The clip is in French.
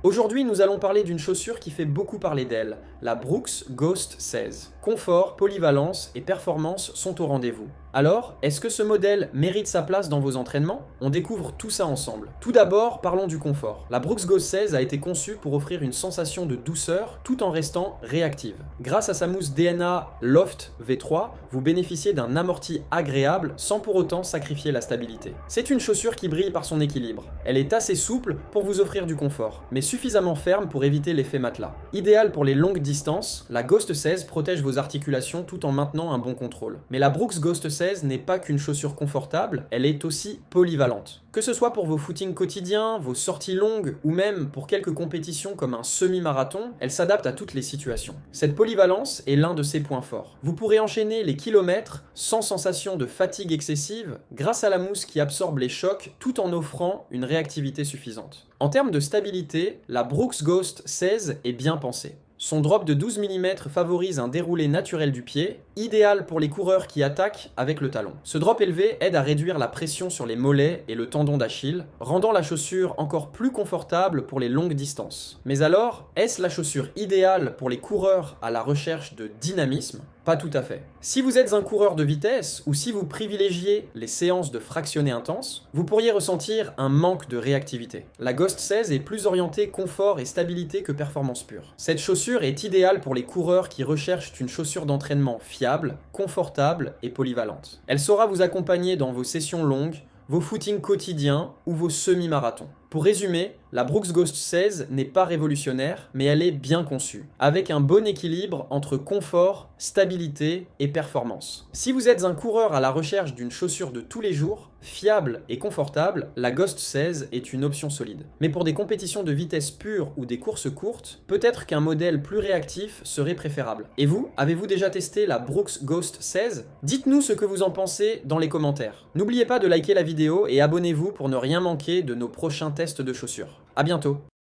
Aujourd'hui, nous allons parler d'une chaussure qui fait beaucoup parler d'elle, la Brooks Ghost 16. Confort, polyvalence et performance sont au rendez-vous. Alors, est-ce que ce modèle mérite sa place dans vos entraînements? On découvre tout ça ensemble. Tout d'abord, parlons du confort. La Brooks Ghost 16 a été conçue pour offrir une sensation de douceur tout en restant réactive. Grâce à sa mousse DNA Loft V3, vous bénéficiez d'un amorti agréable sans pour autant sacrifier la stabilité. C'est une chaussure qui brille par son équilibre. Elle est assez souple pour vous offrir du confort, mais suffisamment ferme pour éviter l'effet matelas. Idéale pour les longues distances, la Ghost 16 protège vos articulations tout en maintenant un bon contrôle. Mais la Brooks Ghost 16 n'est pas qu'une chaussure confortable, elle est aussi polyvalente. Que ce soit pour vos footings quotidiens, vos sorties longues ou même pour quelques compétitions comme un semi-marathon, elle s'adapte à toutes les situations. Cette polyvalence est l'un de ses points forts. Vous pourrez enchaîner les kilomètres sans sensation de fatigue excessive grâce à la mousse qui absorbe les chocs tout en offrant une réactivité suffisante. En termes de stabilité, la Brooks Ghost 16 est bien pensée. Son drop de 12 mm favorise un déroulé naturel du pied, idéal pour les coureurs qui attaquent avec le talon. Ce drop élevé aide à réduire la pression sur les mollets et le tendon d'Achille, rendant la chaussure encore plus confortable pour les longues distances. Mais alors, est-ce la chaussure idéale pour les coureurs à la recherche de dynamisme? Pas tout à fait. Si vous êtes un coureur de vitesse ou si vous privilégiez les séances de fractionnés intenses, vous pourriez ressentir un manque de réactivité. La Ghost 16 est plus orientée confort et stabilité que performance pure. Cette chaussure est idéale pour les coureurs qui recherchent une chaussure d'entraînement fiable, confortable et polyvalente. Elle saura vous accompagner dans vos sessions longues, vos footings quotidiens ou vos semi-marathons. Pour résumer, la Brooks Ghost 16 n'est pas révolutionnaire, mais elle est bien conçue, avec un bon équilibre entre confort, stabilité et performance. Si vous êtes un coureur à la recherche d'une chaussure de tous les jours, fiable et confortable, la Ghost 16 est une option solide. Mais pour des compétitions de vitesse pure ou des courses courtes, peut-être qu'un modèle plus réactif serait préférable. Et vous, avez-vous déjà testé la Brooks Ghost 16? Dites-nous ce que vous en pensez dans les commentaires. N'oubliez pas de liker la vidéo et abonnez-vous pour ne rien manquer de nos prochains tests de chaussures. À bientôt!